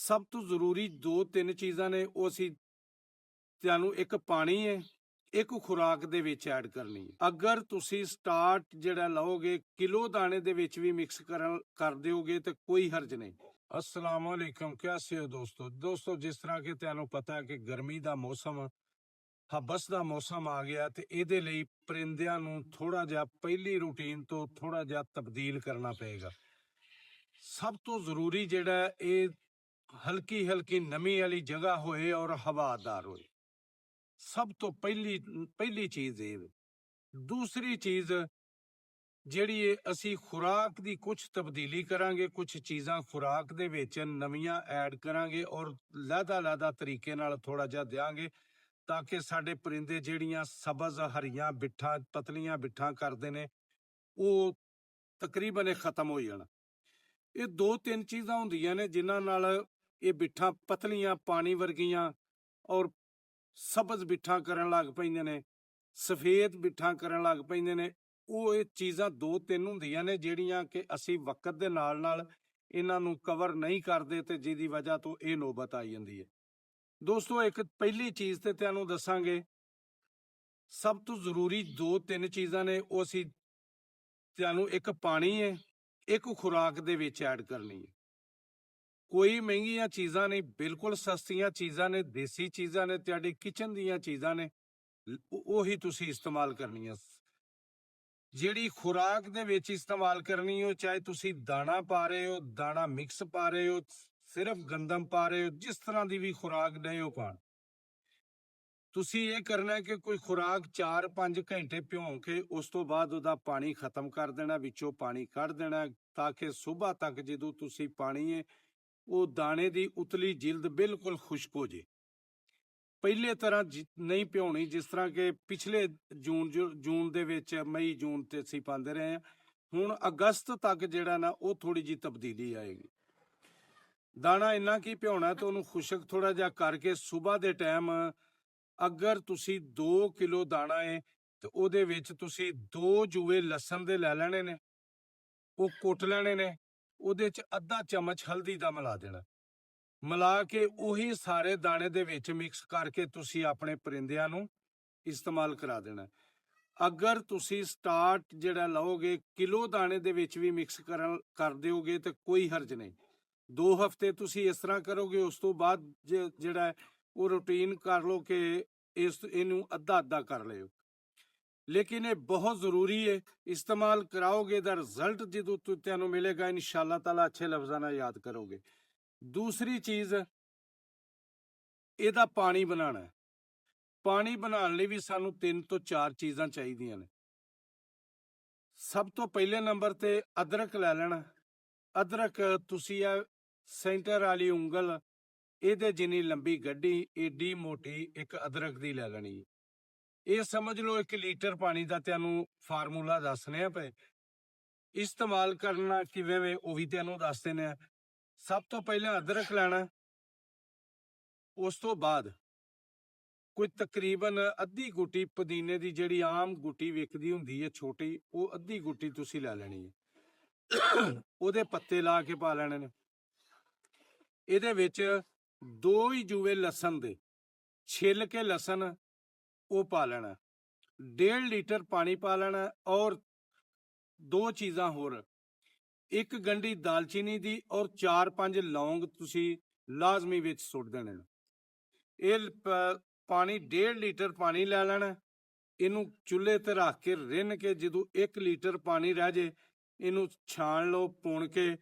ਸਭ ਤੋਂ ਜ਼ਰੂਰੀ 2-3 ਚੀਜ਼ਾਂ ਨੇ, ਉਹ ਅਸੀਂ ਤੁਹਾਨੂੰ ਇੱਕ ਪਾਣੀ ਹੈ, ਇੱਕ ਖੁਰਾਕ ਦੇ ਵਿੱਚ ਐਡ ਕਰਨੀ ਹੈ। ਅਗਰ ਤੁਸੀਂ ਸਟਾਰਟ ਜਿਹੜਾ ਲਓਗੇ ਕਿਲੋ ਦਾਣੇ ਦੇ ਵਿੱਚ ਵੀ ਮਿਕਸ ਕਰ ਦਿਓਗੇ ਤੇ ਕੋਈ ਹਰਜ ਨਹੀਂ। अस्सलाम वालेकुम, कैसे हो दोस्तों जिस तरह कि ਤੁਹਾਨੂੰ ਪਤਾ ਹੈ ਕਿ ਗਰਮੀ ਦਾ ਮੌਸਮ ਹਬਸ ਦਾ ਮੌਸਮ ਆ ਗਿਆ ਤੇ ਇਹਦੇ ਲਈ ਪਰਿੰਦਿਆਂ ਨੂੰ ਥੋੜਾ ਜਿਹਾ ਪਹਿਲੀ ਰੂਟੀਨ ਤੋਂ ਥੋੜਾ ਜਿਹਾ ਤਬਦੀਲ ਕਰਨਾ ਪਏਗਾ। ਸਭ ਤੋਂ ਜ਼ਰੂਰੀ ਜਿਹੜਾ ਇਹ ਹਲਕੀ ਹਲਕੀ ਨਮੀ ਵਾਲੀ ਜਗ੍ਹਾ ਹੋਏ ਔਰ ਹਵਾਦਾਰ ਹੋਏ, ਸਭ ਤੋਂ ਪਹਿਲੀ ਚੀਜ਼ ਇਹ। ਦੂਸਰੀ ਚੀਜ਼ ਜਿਹੜੀ ਅਸੀਂ ਖੁਰਾਕ ਦੀ ਕੁਝ ਤਬਦੀਲੀ ਕਰਾਂਗੇ, ਕੁਝ ਚੀਜ਼ਾਂ ਖੁਰਾਕ ਦੇ ਵਿੱਚ ਨਵੀਆਂ ਐਡ ਕਰਾਂਗੇ ਔਰ ਲਹਿਦਾ ਤਰੀਕੇ ਨਾਲ ਥੋੜਾ ਜਿਹਾ ਦਿਆਂਗੇ ਤਾਂ ਕਿ ਸਾਡੇ ਪਰਿੰਦੇ ਜਿਹੜੀਆਂ ਸਬਜ਼ ਹਰੀਆਂ ਬਿੱਠਾਂ ਪਤਲੀਆਂ ਬਿੱਠਾਂ ਕਰਦੇ ਨੇ ਉਹ ਤਕਰੀਬਨ ਖਤਮ ਹੋ ਜਾਣ। ਇਹ 2-3 ਚੀਜ਼ਾਂ ਹੁੰਦੀਆਂ ਨੇ ਜਿਨ੍ਹਾਂ ਨਾਲ ਇਹ ਬਿੱਠਾਂ ਪਤਲੀਆਂ ਪਾਣੀ ਵਰਗੀਆਂ ਔਰ ਸਬਜ਼ ਬਿੱਠਾਂ ਕਰਨ ਲੱਗ ਪੈਂਦੇ ਨੇ, ਸਫੇਦ ਬਿੱਠਾਂ ਕਰਨ ਲੱਗ ਪੈਂਦੇ ਨੇ। ਉਹ ਇਹ ਚੀਜ਼ਾਂ 2-3 ਹੁੰਦੀਆਂ ਨੇ ਜਿਹੜੀਆਂ ਕਿ ਅਸੀਂ ਵਕਤ ਦੇ ਨਾਲ ਇਹਨਾਂ ਨੂੰ ਕਵਰ ਨਹੀਂ ਕਰਦੇ ਤੇ ਜਿਹਦੀ ਵਜ੍ਹਾ ਤੋਂ ਇਹ ਨੌਬਤ ਆਈ ਜਾਂਦੀ ਹੈ। ਦੋਸਤੋ, ਇੱਕ ਪਹਿਲੀ ਚੀਜ਼ ਤੇ ਤੁਹਾਨੂੰ ਦੱਸਾਂਗੇ, ਸਭ ਤੋਂ ਜ਼ਰੂਰੀ 2-3 ਚੀਜ਼ਾਂ ਨੇ, ਉਹ ਅਸੀਂ ਤੁਹਾਨੂੰ ਇੱਕ ਪਾਣੀ ਹੈ, ਇੱਕ ਖੁਰਾਕ ਦੇ ਵਿੱਚ ਐਡ ਕਰਨੀ ਹੈ। ਕੋਈ ਮਹਿੰਗੀਆਂ ਚੀਜ਼ਾਂ ਨਹੀਂ, ਬਿਲਕੁਲ ਸਸਤੀਆਂ ਚੀਜ਼ਾਂ ਨੇ, ਦੇਸੀ ਚੀਜ਼ਾਂ ਨੇ, ਤੁਹਾਡੇ ਕਿਚਨ ਦੀਆਂ ਚੀਜ਼ਾਂ ਨੇ, ਉਹੀ ਤੁਸੀਂ ਇਸਤੇਮਾਲ ਕਰਨੀਆਂ। ਜਿਹੜੀ ਖੁਰਾਕ ਦੇ ਵਿੱਚ ਇਸਤੇਮਾਲ ਕਰਨੀ ਹੋ, ਚਾਹੇ ਤੁਸੀਂ ਦਾਣਾ ਪਾ ਰਹੇ ਹੋ, ਦਾਣਾ ਮਿਕਸ ਪਾ ਰਹੇ ਹੋ, ਸਿਰਫ ਗੰਦਮ ਪਾ ਰਹੇ ਹੋ, ਜਿਸ ਤਰ੍ਹਾਂ ਦੀ ਵੀ ਖੁਰਾਕ ਨਹੀਂ ਹੋ ਪਾਣ, ਤੁਸੀਂ ਇਹ ਕਰਨਾ ਕਿ ਕੋਈ ਖੁਰਾਕ 4-5 ਘੰਟੇ ਭਿਉਂ ਕੇ ਉਸ ਤੋਂ ਬਾਅਦ ਉਹਦਾ ਪਾਣੀ ਖਤਮ ਕਰ ਦੇਣਾ, ਵਿੱਚੋਂ ਪਾਣੀ ਕੱਢ ਦੇਣਾ ਤਾਂ ਕਿ ਸਵੇਰ ਤੱਕ ਜਦੋਂ ਤੁਸੀਂ ਪਾਣੀ ਹੈ ਉਹ ਦਾਣੇ ਦੀ ਉਤਲੀ ਜਿਲਦ ਬਿਲਕੁਲ ਖੁਸ਼ਕ ਹੋ ਜੇ। ਪਹਿਲੇ ਤਰ੍ਹਾਂ ਨਹੀਂ ਭਿਉਣੀ, ਜਿਸ ਤਰ੍ਹਾਂ ਕਿ ਪਿਛਲੇ ਜੂਨ ਦੇ ਵਿੱਚ ਮਈ ਜੂਨ ਤੇ ਅਸੀਂ ਪਾਉਂਦੇ ਰਹੇ ਹਾਂ। ਹੁਣ ਅਗਸਤ ਤੱਕ ਜਿਹੜਾ ਨਾ ਉਹ ਥੋੜੀ ਜਿਹੀ ਤਬਦੀਲੀ ਆਏਗੀ। ਦਾਣਾ ਇੰਨਾ ਕੀ ਭਿਉਣਾ ਤੇ ਉਹਨੂੰ ਖੁਸ਼ਕ ਥੋੜਾ ਜਿਹਾ ਕਰਕੇ ਸਵੇਰ ਦੇ ਟਾਈਮ ਅਗਰ ਤੁਸੀਂ 2 ਕਿਲੋ ਦਾਣਾ ਹੈ ਤੇ ਉਹਦੇ ਵਿੱਚ ਤੁਸੀਂ 2 ਜੂਏ ਲਸਣ ਦੇ ਲੈ ਲੈਣੇ ਨੇ, ਉਹ ਕੁੱਟ ਲੈਣੇ ਨੇ, ਉਹਦੇ ਚ ਅੱਧਾ ਚਮਚ ਹਲਦੀ ਦਾ ਮਿਲਾ ਦੇਣਾ, ਮਿਲਾ ਕੇ ਉਹੀ ਸਾਰੇ ਦਾਣੇ ਦੇ ਵਿੱਚ ਮਿਕਸ ਕਰਕੇ ਤੁਸੀਂ ਆਪਣੇ ਪਰਿੰਦਿਆਂ ਨੂੰ ਇਸਤੇਮਾਲ ਕਰਾ ਦੇਣਾ। ਅਗਰ ਤੁਸੀਂ ਸਟਾਰਟ ਜਿਹੜਾ ਲਓਗੇ ਕਿਲੋ ਦਾਣੇ ਦੇ ਵਿੱਚ ਵੀ ਮਿਕਸ ਕਰ ਦਿਓਗੇ ਤੇ ਕੋਈ ਹਰਜ ਨਹੀਂ। 2 ਹਫ਼ਤੇ ਤੁਸੀਂ ਇਸ ਤਰ੍ਹਾਂ ਕਰੋਗੇ, ਉਸ ਤੋਂ ਬਾਅਦ ਜਿਹੜਾ ਉਹ ਰੂਟੀਨ ਕਰ ਲਓ ਕਿ ਇਹਨੂੰ ਅੱਧਾ ਕਰ ਲਿਓ। ਲੇਕਿਨ ਇਹ ਬਹੁਤ ਜ਼ਰੂਰੀ ਹੈ, ਇਸਤੇਮਾਲ ਕਰਾਓਗੇ ਦਾ ਰਿਜ਼ਲਟ ਜਦੋਂ ਤੁਹਾਨੂੰ ਮਿਲੇਗਾ ਇਨਸ਼ਾਅੱਲਾ ਤਾਲਾ ਅੱਛੇ ਲਫ਼ਜ਼ਾਂ ਨਾਲ ਯਾਦ ਕਰੋਗੇ। ਦੂਸਰੀ ਚੀਜ਼, ਇਹਦਾ ਪਾਣੀ ਬਣਾਉਣਾ। ਪਾਣੀ ਬਣਾਉਣ ਲਈ ਵੀ ਸਾਨੂੰ 3 ਤੋਂ 4 ਚੀਜ਼ਾਂ ਚਾਹੀਦੀਆਂ ਨੇ। ਸਭ ਤੋਂ ਪਹਿਲੇ ਨੰਬਰ ਤੇ ਅਦਰਕ ਲੈ ਲੈਣਾ। ਅਦਰਕ ਤੁਸੀਂ ਇਹ ਸੈਂਟਰ ਵਾਲੀ ਉਂਗਲ ਇਹਦੇ ਜਿੰਨੀ ਲੰਬੀ ਗੱਡੀ ਏਡੀ ਮੋਟੀ ਇੱਕ ਅਦਰਕ ਦੀ ਲੈ ਲੈਣੀ ਹੈ। ਇਹ ਸਮਝ ਲਓ 1 ਲੀਟਰ ਪਾਣੀ ਦਾ ਤੁਹਾਨੂੰ ਫਾਰਮੂਲਾ ਦੱਸਣੇ ਪਏ। ਇਸਤੇਮਾਲ ਕਰਨਾ ਕਿਵੇਂ ਵੇ ਉਹ ਵੀ ਤੁਹਾਨੂੰ ਦੱਸ ਦਿੰਦੇ ਆ। ਸਭ ਤੋਂ ਪਹਿਲਾਂ ਅਦਰਕ ਲੈਣਾ, ਉਸ ਤੋਂ ਬਾਅਦ ਕੋਈ ਤਕਰੀਬਨ ਅੱਧੀ ਗੁੱਟੀ ਪੁਦੀਨੇ ਦੀ, ਜਿਹੜੀ ਆਮ ਗੁੱਟੀ ਵਿਕਦੀ ਹੁੰਦੀ ਹੈ ਛੋਟੀ, ਉਹ ਅੱਧੀ ਗੁੱਟੀ ਤੁਸੀਂ ਲੈ ਲੈਣੀ ਹੈ। ਉਹਦੇ ਪੱਤੇ ਲਾ ਕੇ ਪਾ ਲੈਣੇ ਨੇ। ਇਹਦੇ ਵਿੱਚ 2 ਹੀ ਜੂਏ ਲਸਣ ਦੇ ਛਿੱਲ ਕੇ ਲਸਣ ਉਹ ਪਾ ਲੈਣਾ। 1.5 ਲੀਟਰ ਪਾਣੀ ਪਾ ਲੈਣਾ ਔਰ 2 ਚੀਜ਼ਾਂ ਹੋਰ, 1 ਗੰਢੀ ਦਾਲਚੀਨੀ ਦੀ ਔਰ 4-5 ਲੌਂਗ ਤੁਸੀਂ ਲਾਜ਼ਮੀ ਵਿੱਚ ਸੁੱਟ ਦੇਣੇ। ਇਹ ਪਾਣੀ 1.5 ਲੀਟਰ ਪਾਣੀ ਲੈ ਲੈਣਾ, ਇਹਨੂੰ ਚੁੱਲ੍ਹੇ ਤੇ ਰੱਖ ਕੇ ਰਿੰਨ ਕੇ ਜਦੋਂ 1 ਲੀਟਰ ਪਾਣੀ ਰਹਿ ਜੇ ਇਹਨੂੰ ਛਾਣ ਲਓ ਪੁਣ ਕੇ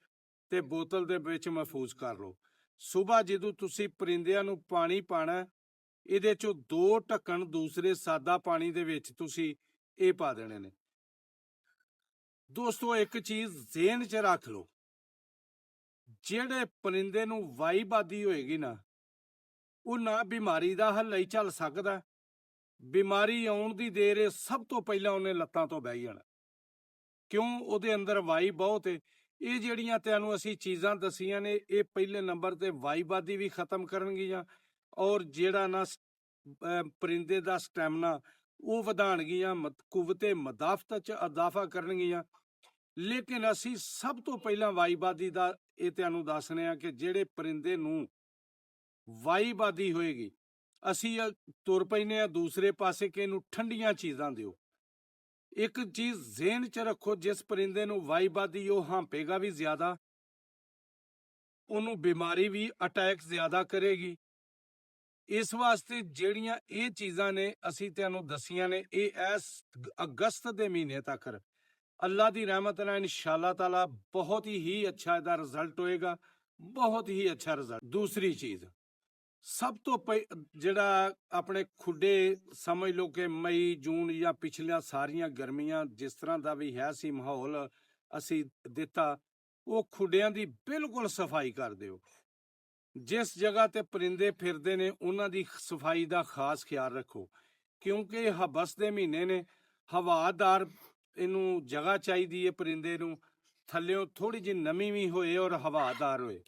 ਤੇ ਬੋਤਲ ਦੇ ਵਿੱਚ ਮਹਿਫੂਜ਼ ਕਰ ਲਓ। ਸਵੇਰ ਜਦੋਂ ਤੁਸੀਂ ਪਰਿੰਦਿਆਂ ਨੂੰ ਪਾਣੀ ਪਾਣਾ, ਇਹਦੇ ਚੋਂ 2 ਢੱਕਣ ਦੂਸਰੇ ਸਾਦਾ ਪਾਣੀ ਦੇ ਵਿੱਚ ਤੁਸੀਂ ਇਹ ਪਾ ਦੇਣੇ ਨੇ। ਦੋਸਤੋ, ਇੱਕ ਚੀਜ਼ ਜ਼ਿਹਨ 'ਚ ਰੱਖ ਲਓ, ਜਿਹੜੇ ਪਰਿੰਦੇ ਨੂੰ ਵਾਈਬਾਦੀ ਹੋਏਗੀ ਨਾ, ਉਹ ਨਾ ਬਿਮਾਰੀ ਦਾ ਹੱਲ ਹੀ ਚੱਲ ਸਕਦਾ। ਬਿਮਾਰੀ ਆਉਣ ਦੀ ਦੇਰ ਹੈ, ਸਭ ਤੋਂ ਪਹਿਲਾਂ ਉਹਨੇ ਲੱਤਾਂ ਤੋਂ ਬਹਿ ਜਾਣਾ। ਕਿਉਂ? ਉਹਦੇ ਅੰਦਰ ਵਾਈ ਬਹੁਤ ਹੈ। ਇਹ ਜਿਹੜੀਆਂ ਤੁਹਾਨੂੰ ਅਸੀਂ ਚੀਜ਼ਾਂ ਦਸੀਆਂ ਨੇ, ਇਹ ਪਹਿਲੇ ਨੰਬਰ ਤੇ ਵਾਈਬਾਦੀ ਵੀ ਖਤਮ ਕਰਨਗੀਆਂ ਔਰ ਜਿਹੜਾ ਨਾ ਪਰਿੰਦੇ ਦਾ ਸਟੈਮਨਾ ਉਹ ਵਧਾਉਣਗੀਆਂ, ਕੁਵਤੇ ਮਦਾਫਤ 'ਚ ਇਜ਼ਾਫਾ ਕਰਨਗੀਆਂ। ਲੇਕਿਨ ਅਸੀਂ ਸਭ ਤੋਂ ਪਹਿਲਾਂ ਵਾਈਬਾਦੀ ਦਾ ਇਹ ਤੁਹਾਨੂੰ ਦੱਸਨੇ ਆ ਕਿ ਜਿਹੜੇ ਪਰਿੰਦੇ ਨੂੰ ਵਾਈਬਾਦੀ ਹੋਏਗੀ, ਅਸੀਂ ਤੁਰ ਪੈਨੇ ਆ ਦੂਸਰੇ ਪਾਸੇ ਕਿ ਇਹਨੂੰ ਠੰਡੀਆਂ ਚੀਜ਼ਾਂ ਦਿਓ। ਇੱਕ ਚੀਜ਼ ਜ਼ਿਹਨ 'ਚ ਰੱਖੋ, ਜਿਸ ਪਰਿੰਦੇ ਨੂੰ ਵਾਈਬਾਦੀ ਉਹ ਹਾਂਪੇਗਾ ਵੀ ਜ਼ਿਆਦਾ, ਉਹਨੂੰ ਬਿਮਾਰੀ ਵੀ ਅਟੈਕ ਜ਼ਿਆਦਾ ਕਰੇਗੀ। ਇਸ ਵਾਸਤੇ ਜਿਹੜੀਆਂ ਇਹ ਚੀਜ਼ਾਂ ਨੇ ਅਸੀਂ ਤੁਹਾਨੂੰ ਦੱਸੀਆਂ ਨੇ, ਇਹ ਇਸ ਅਗਸਤ ਦੇ ਮਹੀਨੇ ਤੱਕ ਅੱਲਾ ਦੀ ਰਹਿਮਤ ਨਾਲ ਇਨਸ਼ਾਅੱਲਾ ਤਾਲਾ ਬਹੁਤ ਹੀ ਅੱਛਾ ਇਹਦਾ ਰਿਜ਼ਲਟ ਹੋਏਗਾ, ਬਹੁਤ ਹੀ ਅੱਛਾ ਰਿਜ਼ਲਟ। ਦੂਸਰੀ ਚੀਜ਼, ਸਭ ਤੋਂ ਜਿਹੜਾ ਆਪਣੇ ਖੁੱਡੇ ਸਮਝ ਲਓ ਕਿ ਮਈ ਜੂਨ ਜਾਂ ਪਿਛਲੀਆਂ ਸਾਰੀਆਂ ਗਰਮੀਆਂ ਜਿਸ ਤਰ੍ਹਾਂ ਦਾ ਵੀ ਹੈ ਸੀ ਮਾਹੌਲ ਅਸੀਂ ਦਿੱਤਾ, ਉਹ ਖੁੱਡਿਆਂ ਦੀ ਬਿਲਕੁਲ ਸਫਾਈ ਕਰ ਦਿਓ। ਜਿਸ ਜਗ੍ਹਾ ਤੇ ਪਰਿੰਦੇ ਫਿਰਦੇ ਨੇ ਉਹਨਾਂ ਦੀ ਸਫਾਈ ਦਾ ਖਾਸ ਖਿਆਲ ਰੱਖੋ, ਕਿਉਂਕਿ ਇਹ ਹਬਸ ਦੇ ਮਹੀਨੇ ਨੇ, ਹਵਾਦਾਰ ਇਹਨੂੰ ਜਗ੍ਹਾ ਚਾਹੀਦੀ ਹੈ ਪਰਿੰਦੇ ਨੂੰ, ਥੱਲਿਓਂ ਥੋੜੀ ਜਿਹੀ ਨਮੀ ਵੀ ਹੋਏ ਔਰ ਹਵਾਦਾਰ ਹੋਏ,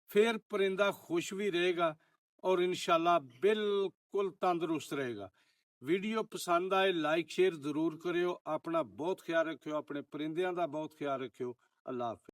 ਫਿਰ ਪਰਿੰਦਾ ਖੁਸ਼ ਵੀ ਰਹੇਗਾ ਔਰ ਇਨਸ਼ਾਅੱਲਾ ਬਿਲਕੁਲ ਤੰਦਰੁਸਤ ਰਹੇਗਾ। ਵੀਡੀਓ ਪਸੰਦ ਆਏ ਲਾਈਕ ਸ਼ੇਅਰ ਜ਼ਰੂਰ ਕਰਿਓ। ਆਪਣਾ ਬਹੁਤ ਖਿਆਲ ਰੱਖਿਓ, ਆਪਣੇ ਪਰਿੰਦਿਆਂ ਦਾ ਬਹੁਤ ਖਿਆਲ ਰੱਖਿਓ। ਅੱਲਾ ਹਾਫਿਜ਼।